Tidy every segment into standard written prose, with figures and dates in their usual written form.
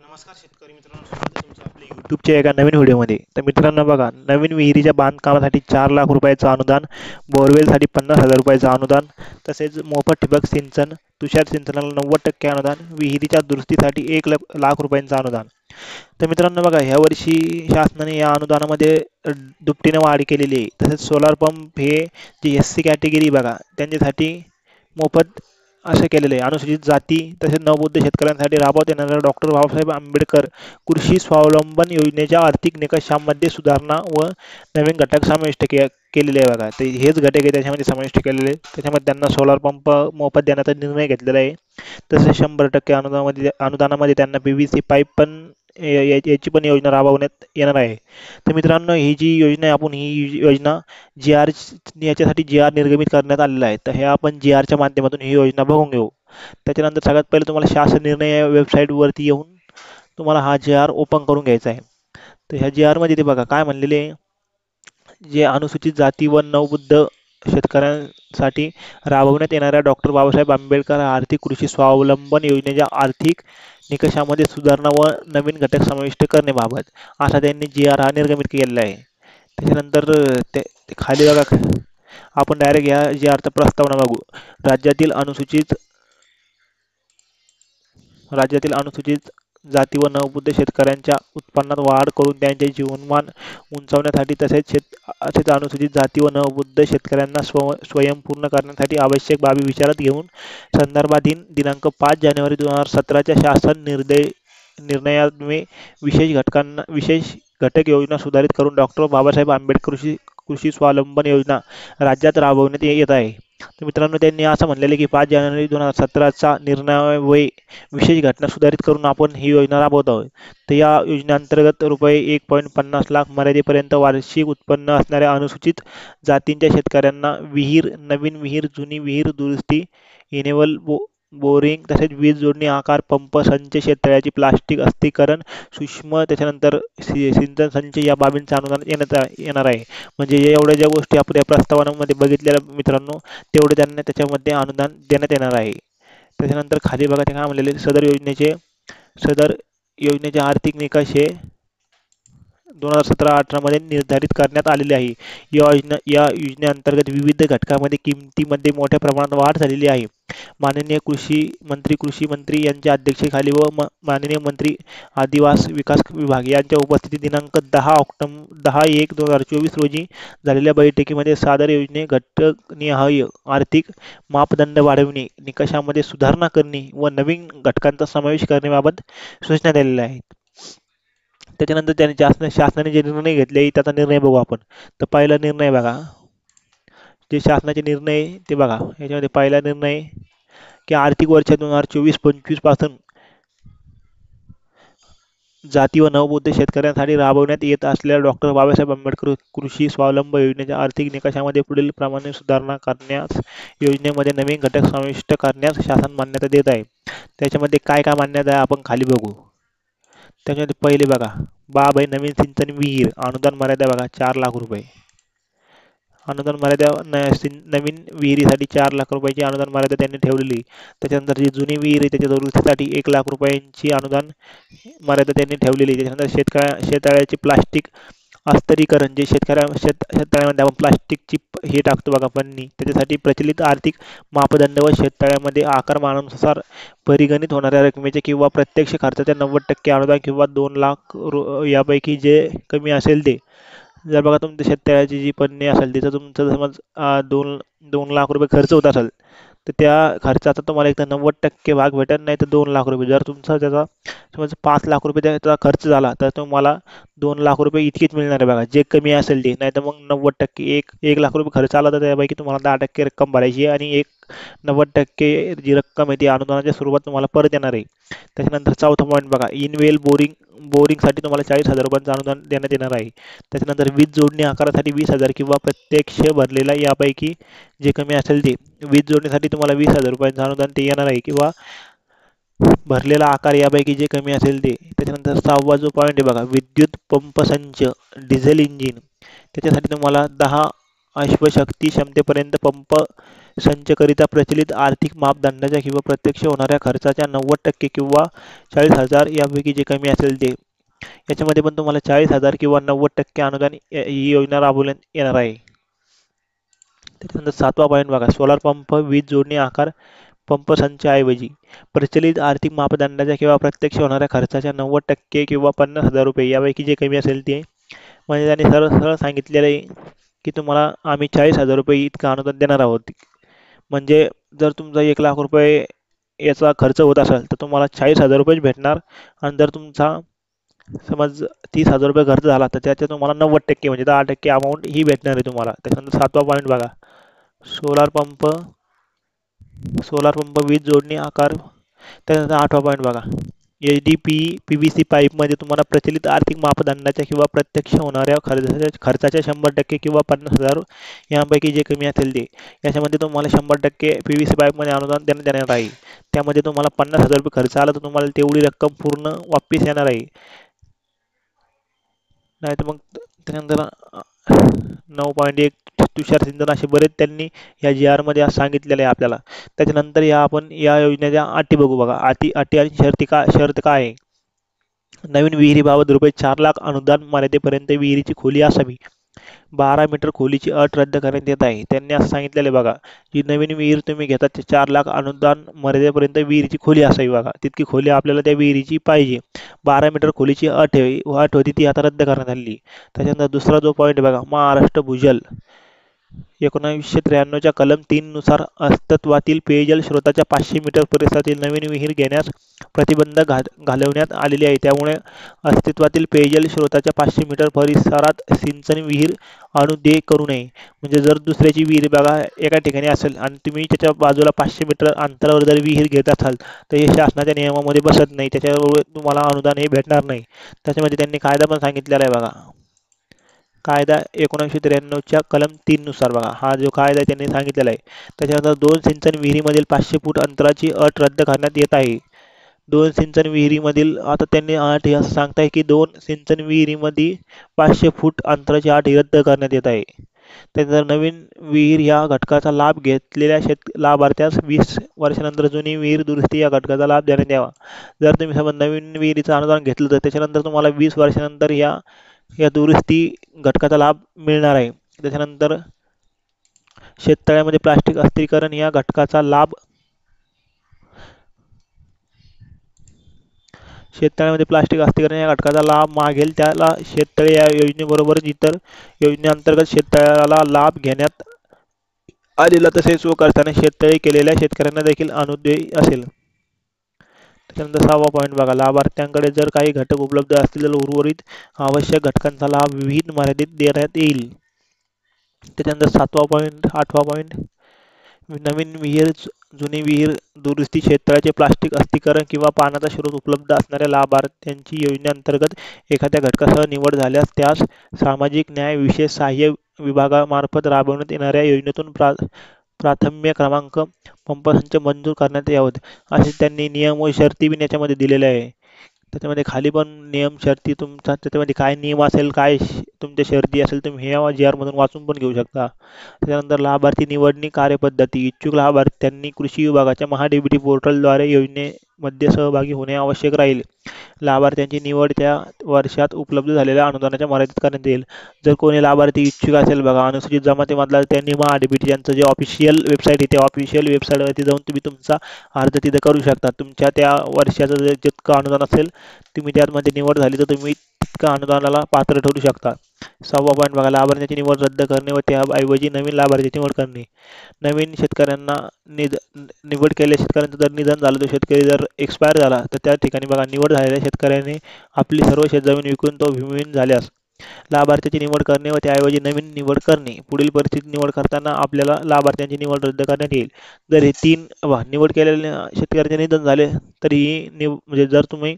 नमस्कार शेतकरी मित्रांनो, स्वागत आहे तुमचं आपल्या यूट्यूबच्या एका नवीन व्हिडिओमध्ये. तर मित्रांनो बघा, नवीन विहिरीच्या बांधकामासाठी 4 लाख रुपयाचं अनुदान, बोरवेलसाठी 50,000 रुपयाचं अनुदान, तसेच मोफत ठिबक सिंचन, तुषार सिंचनाला 90% अनुदान, विहिरीच्या दुरुस्तीसाठी 1 लाख रुपयांचं अनुदान. तर मित्रांनो बघा, ह्या वर्षी शासनाने या अनुदानामध्ये दुपटीने वाढ केलेली आहे. तसेच सोलार पंप हे जे SC कॅटेगरी बघा त्यांच्यासाठी मोफत असे केलेले आहे. अनुसूचित जाती तसेच नवबौद्ध शेतकऱ्यांसाठी राबवण्यात येणाऱ्या डॉक्टर बाबासाहेब आंबेडकर कृषी स्वावलंबन योजनेच्या आर्थिक निकषांमध्ये सुधारणा व नवीन घटक समाविष्ट केलेले आहे बघा. ते हेच घटक आहे त्याच्यामध्ये समाविष्ट केलेले. त्याच्यामध्ये त्यांना सोलार पंप मोफत देण्याचा निर्णय घेतलेला आहे. तसेच 100% अनुदानामध्ये त्यांना PVC पाईप पण याची पण योजना राबवण्यात येणार आहे. तर मित्रांनो, ही जी योजना आहे, आपण ही योजना GR याच्यासाठी GR निर्गमित करण्यात आलेला आहे. तर हे आपण GRच्या माध्यमातून ही योजना बघून घेऊ. त्याच्यानंतर सगळ्यात पहिले तुम्हाला शासन निर्णय या वेबसाईटवरती येऊन तुम्हाला हा GR ओपन करून घ्यायचा आहे. तर ह्या GR मध्ये ते बघा काय म्हणलेले आहे, जे अनुसूचित जाती व नवबुद्ध शेतकऱ्यांसाठी राबवण्यात येणाऱ्या डॉक्टर बाबासाहेब आंबेडकर आर्थिक कृषी स्वावलंबन योजनेच्या आर्थिक निकषामध्ये सुधारणा व नवीन घटक समाविष्ट करण्याबाबत असा त्यांनी GR हा निर्गमित केलेला आहे. त्याच्यानंतर ते खाली बघा, आपण डायरेक्ट या GRचा प्रस्तावना बघू. राज्यातील अनुसूचित राज्यातील अनुसूचित जाती व नवबुद्ध शेतकऱ्यांच्या उत्पन्नात वाढ करून त्यांचे जीवनमान उंचावण्यासाठी तसेच अनुसूचित जाती व नवबुद्ध शेतकऱ्यांना स्वयंपूर्ण करण्यासाठी आवश्यक बाबी विचारात घेऊन संदर्भाधीन दिनांक 5 जानेवारी 2017च्या शासन निर्णयान्वये विशेष घटक योजना सुधारित करून डॉक्टर बाबासाहेब आंबेडकर कृषी स्वावलंबन योजना राज्यात राबवण्यात येत आहे. तर मित्रांनो, त्यांनी असं म्हणलेलं की 5 जानेवारी 2017चा निर्णयान्वये विशेष घटना सुधारित करून आपण ही योजना राबवत आहोत. तर या योजनेअंतर्गत रुपये 1.50 लाख मर्यादेपर्यंत वार्षिक उत्पन्न असणाऱ्या अनुसूचित जातींच्या शेतकऱ्यांना नवीन विहीर, जुनी विहीर दुरुस्ती, इनेबल बोरिंग तसेच वीज जोडणी, आकार पंप, संच, शेततळ्याची प्लास्टिक अस्थिकरण, सूक्ष्म, त्याच्यानंतर सिंचन संच या बाबींचं अनुदान येणार आहे. म्हणजे एवढ्या ज्या गोष्टी आपण या प्रस्तावनामध्ये बघितलेल्या मित्रांनो, तेवढे त्यांना त्याच्यामध्ये अनुदान देण्यात येणार आहे. त्याच्यानंतर खाली बघा ते काय म्हणलेले, सदर योजनेचे आर्थिक निकष हे 2017-18 मध्ये निर्धारित करण्यात आलेले आहे. या योजनेअंतर्गत विविध घटकांमध्ये किमतीमध्ये मोठ्या प्रमाणात वाढ झालेली आहे. माननीय कृषी मंत्री यांच्या अध्यक्षतेखाली व माननीय मंत्री आदिवासी विकास विभाग यांच्या उपस्थितीत दिनांक 10/1/2024 रोजी झालेल्या बैठकीमध्ये सदर योजने घटकनिहाय आर्थिक मापदंड वाढविणे, निकषांमध्ये सुधारणा करणे व नवीन घटकांचा समावेश करण्याबाबत सूचना दिलेल्या आहेत. त्याच्यानंतर त्यांनी शासनाने जे निर्णय घेतले त्याचा निर्णय बघू आपण. तर पहिला निर्णय बघा, जे शासनाचे निर्णय ते बघा. याच्यामध्ये पहिला निर्णय की आर्थिक वर्ष 2024-25 पासून जाती व नवबौद्ध शेतकऱ्यांसाठी राबवण्यात येत असलेल्या डॉक्टर बाबासाहेब आंबेडकर कृषी स्वावलंबन योजनेच्या आर्थिक निकषामध्ये पुढील प्रमाणे सुधारणा करण्यास, योजनेमध्ये नवीन घटक समाविष्ट करण्यास शासन मान्यता देत आहे. त्याच्यामध्ये काय काय मान्यता आहे आपण खाली बघू. त्याच्यामध्ये पहिले बघा, बाब आहे नवीन सिंचन विहीर, अनुदान मर्यादा बघा 4 लाख रुपये. अनुदान मर्यादा नवीन विहिरीसाठी 4 लाख रुपयाची अनुदान मर्यादा त्यांनी ठेवलेली. त्याच्यानंतर जी जुनी विहीर आहे त्याच्या दुरुस्तीसाठी 1 लाख रुपयांची अनुदान मर्यादा त्यांनी ठेवलेली. त्याच्यानंतर शेततळ्याचे प्लास्टिक अस्तरीकरण, जे शेततळ्यामध्ये आपण प्लास्टिकची हे टाकतो बघा पन्नी, त्याच्यासाठी प्रचलित आर्थिक मापदंड व शेततळ्यामध्ये आकारमानानुसार परिगणित होणाऱ्या रकमेचे किंवा प्रत्यक्ष खर्चाच्या 90% अनुदान किंवा 2 लाख यापैकी जे कमी असेल ते. जर बघा तुमच्या शेततळ्याची जी पन्नी असेल तिथं तुमचं समज 2 लाख रुपये खर्च होत असेल, तर त्या खर्चाचा तुम्हाला एकतर 90% भाग भेटेल, नाही तर 2 लाख रुपये. जर तुमचा त्याचा समज 5 लाख रुपये त्याचा खर्च झाला तर तुम्हाला 2 लाख रुपये इतकेच मिळणार आहे बघा, जे कमी असेल ते. नाही तर मग 90% 1 लाख रुपये खर्च आला तर त्यापैकी तुम्हाला 10% रक्कम भरायची आहे आणि 90% जी रक्कम आहे ती अनुदानाच्या स्वरूपात तुम्हाला परत येणार आहे. त्याच्यानंतर चौथा पॉईंट बघा, इनवेल बोरिंगसाठी तुम्हाला 40,000 रुपयांचं अनुदान देण्यात येणार आहे. त्याच्यानंतर वीज जोडणी आकारासाठी 20,000 किंवा प्रत्यक्ष भरलेला यापैकी जे कमी असेल ते. वीज जोडणीसाठी तुम्हाला 20,000 रुपयांचं अनुदान ते येणार आहे किंवा भरलेला आकार यापैकी जे कमी असेल ते. त्याच्यानंतर 6वा जो पॉईंट आहे बघा, विद्युत पंप संच डिझेल इंजिन, त्याच्यासाठी तुम्हाला अश्वशक्ती क्षमतेपर्यंत पंप संचकरिता प्रचलित आर्थिक मापदंडाच्या किंवा प्रत्यक्ष होणाऱ्या खर्चाच्या 90% किंवा 40,000 यापैकी जे कमी असेल ते. याच्यामध्ये पण तुम्हाला 40,000 किंवा 90% अनुदान ही योजना राबवण्यात येणार आहे. त्याच्यानंतर 7वा पॉईंट बघा, सोलार पंप वीज जोडणी आकार पंप संचाऐवजी प्रचलित आर्थिक मापदंडाच्या किंवा प्रत्यक्ष होणाऱ्या खर्चाच्या 90% किंवा 50,000 रुपये यापैकी जे कमी असेल ते. म्हणजे त्यांनी सरळ सरळ सांगितलेलं आहे की तुम्हाला आम्ही 40,000 रुपये इतकं अनुदान देणार आहोत. म्हणजे जर तुमचा 1,00,000 रुपये याचा खर्च होत असेल तर तुम्हाला 40,000 रुपयेच भेटणार. आणि जर तुमचा समज 30,000 रुपये खर्च झाला तर त्याच्या तुम्हाला 90% म्हणजे 10% अमाऊंट ही भेटणार आहे तुम्हाला. त्याच्यानंतर 7वा पॉईंट बघा, सोलार पंप सोलार पंप वीज जोडणी आकार. त्यानंतर 8वा पॉईंट बघा, एच.डी.पी पी.व्ही.सी पाईपमध्ये तुम्हाला प्रचलित आर्थिक मापदंडाच्या किंवा प्रत्यक्ष होणाऱ्या खर्चाच्या 100% किंवा 50,000 यांपैकी जे कमी असेल ते. याच्यामध्ये तुम्हाला 100% पी.व्ही.सी पाईपमध्ये अनुदान देण्यात येणार आहे. त्यामध्ये तुम्हाला 50,000 रुपये खर्च आला तर तुम्हाला तेवढी रक्कम पूर्ण वापस येणार आहे. नाही तर मग त्यानंतर 9.1 तुषार सिंचन असे बरेच त्यांनी या जी आरमध्ये आज सांगितलेलं आहे आपल्याला. त्याच्यानंतर आपण या योजनेच्या अटी बघू बघा. अटी आणि शर्त काय आहे. नवीन विहिरीबाबत ₹4,00,000 अनुदान मर्यादेपर्यंत विहिरीची खोली असावी. 12 मीटर खोलीची अट रद्द करण्यात येत आहे. त्यांनी असं सांगितलेलं आहे बघा, जी नवीन विहीर तुम्ही घेता ते 4,00,000 अनुदान मर्यादेपर्यंत विहिरीची खोली असावी बघा. तितकी खोली आपल्याला त्या विहिरीची पाहिजे. 12 मीटर खोलीची अट होती ती आता रद्द करण्यात आली. त्याच्यानंतर दुसरा जो पॉईंट बघा, महाराष्ट्र भूजल 1993च्या कलम 3 नुसार अस्तित्वातील पेयजल स्रोताच्या 500 मीटर परिसरातील नवीन विहीर घेण्यास प्रतिबंध घालवण्यात आलेले आहे. त्यामुळे अस्तित्वातील पेयजल स्रोताच्या 500 मीटर परिसरात सिंचन विहीर दे करू नये. म्हणजे जर दुसऱ्याची विहीर बघा एका ठिकाणी असेल आणि तुम्ही त्याच्या बाजूला 500 मीटर अंतरावर जर विहीर घेत असाल तर हे शासनाच्या नियमामध्ये बसत नाही. त्याच्यामुळे तुम्हाला अनुदान हे भेटणार नाही. त्याच्यामध्ये त्यांनी कायदा पण सांगितलेला आहे बघा. कायदा 1993च्या कलम 3 नुसार बघा, हा जो कायदा त्यांनी सांगितलेला आहे. त्याच्यानंतर 2 सिंचन विहिरीमधील 500 फूट अंतराची अट रद्द करण्यात येत आहे. 2 सिंचन विहिरीमधील आता त्यांनी अट हे असं सांगताय की 2 सिंचन विहिरीमध्ये 500 फूट अंतराची अट ही रद्द करण्यात येत आहे. त्यानंतर नवीन विहीर या घटकाचा लाभ घेतलेल्या लाभार्थ्यास 20 वर्षानंतर जुनी विहीर दुरुस्ती या घटकाचा लाभ देण्यात यावा. जर तुम्ही समज नवीन विहिरीचं अनुदान घेतलं तर त्याच्यानंतर तुम्हाला 20 वर्षानंतर या दुरुस्ती घटकाचा लाभ मिळणार आहे. त्याच्यानंतर शेततळ्यामध्ये प्लास्टिक अस्थिरीकरण या घटकाचा लाभ या घटकाचा लाभ मागेल त्याला शेततळे या योजनेबरोबरच इतर योजनेअंतर्गत शेततळ्याला लाभ घेण्यात आलेला तसेच व करताना शेततळे केलेल्या शेतकऱ्यांना देखील अनुदेय असेल. त्याच्यानंतर 6वा पॉईंट बघा, लाभार्थ्यांकडे जर काही घटक उपलब्ध असतील तर उर्वरित आवश्यक घटकांचा लाभ विविध मर्यादेत देण्यात येईल. त्याच्यानंतर 8वा पॉईंट, नवीन विहीर जुनी विहीर दुरुस्ती शेततळ्याचे प्लास्टिक अस्थिरीकरण किंवा पाण्याचा स्रोत उपलब्ध असणाऱ्या लाभार्थ्यांची योजनेअंतर्गत एखाद्या घटकासह निवड झाल्यास त्यास सामाजिक न्याय विशेष सहाय्य विभागामार्फत राबवण्यात येणाऱ्या योजनेतून प्राथम्य क्रमांक पंपसंच मंजूर करण्यात यावेत. असे त्यांनी नियम व शर्ती बी याच्यामध्ये दिलेले आहे. त्याच्यामध्ये खाली पण नियम शर्ती तुमचा त्याच्यामध्ये काय नियम असेल काय तुमच्या शर्ती असेल तुम्ही ह्या जी आरमधून वाचून पण घेऊ शकता. त्याच्यानंतर लाभार्थी निवडणी कार्यपद्धती, इच्छुक लाभार्थ्यांनी कृषी विभागाच्या महा-डी-बी-टी पोर्टलद्वारे योजनेमध्ये सहभागी होणे आवश्यक राहील. लाभार्थ्यांची निवड त्या वर्षात उपलब्ध झालेल्या अनुदानाच्या मर्यादेत करण्यात येईल. जर कोणी लाभार्थी इच्छुक असेल बघा अनुसूचित जमातीमधला त्यांनी महा-डी-बी-टी यांचं जे ऑफिशियल वेबसाईट आहे त्या ऑफिशियल वेबसाईटवरती जाऊन तुम्ही तुमचा अर्ज तिथे करू शकता. तुमच्या त्या वर्षाचं जितकं अनुदान असेल तुम्ही त्यामध्ये निवड झाली तर तुम्ही तितका अनुदानाला पात्र ठरू शकता. 6वा पॉईंट बघा, लाभार्थ्यांची निवड रद्द करणे व त्याऐवजी नवीन लाभार्थ्याची निवड करणे. नवीन शेतकऱ्यांना निवड केलेल्या शेतकऱ्यांचं जर निधन झालं, तो शेतकरी जर एक्सपायर झाला तर त्या ठिकाणी बघा निवड झालेल्या शेतकऱ्याने आपली सर्व शेतजमीन विकून तो भूमिहीन झाल्यास लाभार्थ्याची निवड करणे व त्याऐवजी नवीन निवड करणे. पुढील परिस्थितीत निवड करताना आपल्याला लाभार्थ्यांची निवड रद्द करण्यात येईल. जर हे 3 निवड केलेल्या शेतकऱ्याचे निधन झाले तर ही म्हणजे जर तुम्ही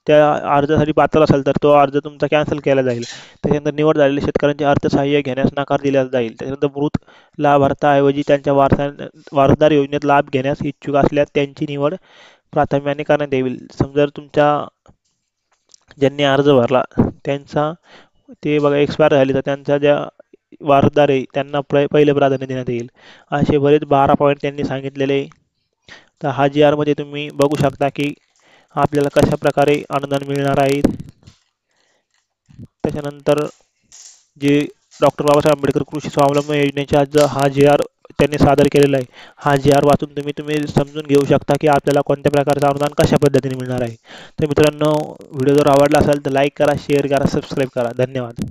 त्या अर्जासाठी पात्र असाल तर तो अर्ज तुमचा कॅन्सल केला जाईल. त्याच्यानंतर निवड झालेल्या शेतकऱ्यांचे अर्थसहाय्य घेण्यास नकार दिला जाईल. त्याच्यानंतर मृत लाभार्थ्याऐवजी त्यांच्या वारसदार योजनेत लाभ घेण्यास इच्छुक असल्यास त्यांची निवड प्राधान्याने करण्यात येईल. समजा तुमच्या ज्यांनी अर्ज भरला त्यांचा ते बघा एक्सपायर झाले तर त्यांच्या ज्या वारसदार आहे त्यांना पहिले प्राधान्य देण्यात येईल. असे बरेच 12 पॉईंट त्यांनी सांगितलेले आहे. तर हा जी आरमध्ये तुम्ही बघू शकता की आपल्याला कशा प्रकारे अनुदान मिळणार आहे. त्याच्यानंतर जे डॉक्टर बाबासाहेब आंबेडकर कृषी स्वावलंबन योजनेचा हा जी आर त्यांनी सादर केलेला आहे. हा जी आर वाचून तुम्ही समजून घेऊ शकता की आपल्याला कोणत्या प्रकारचं अनुदान कशा पद्धतीने मिळणार आहे. तर मित्रांनो, व्हिडिओ जर आवडला असेल तर लाईक करा, शेअर करा, सबस्क्राईब करा. धन्यवाद.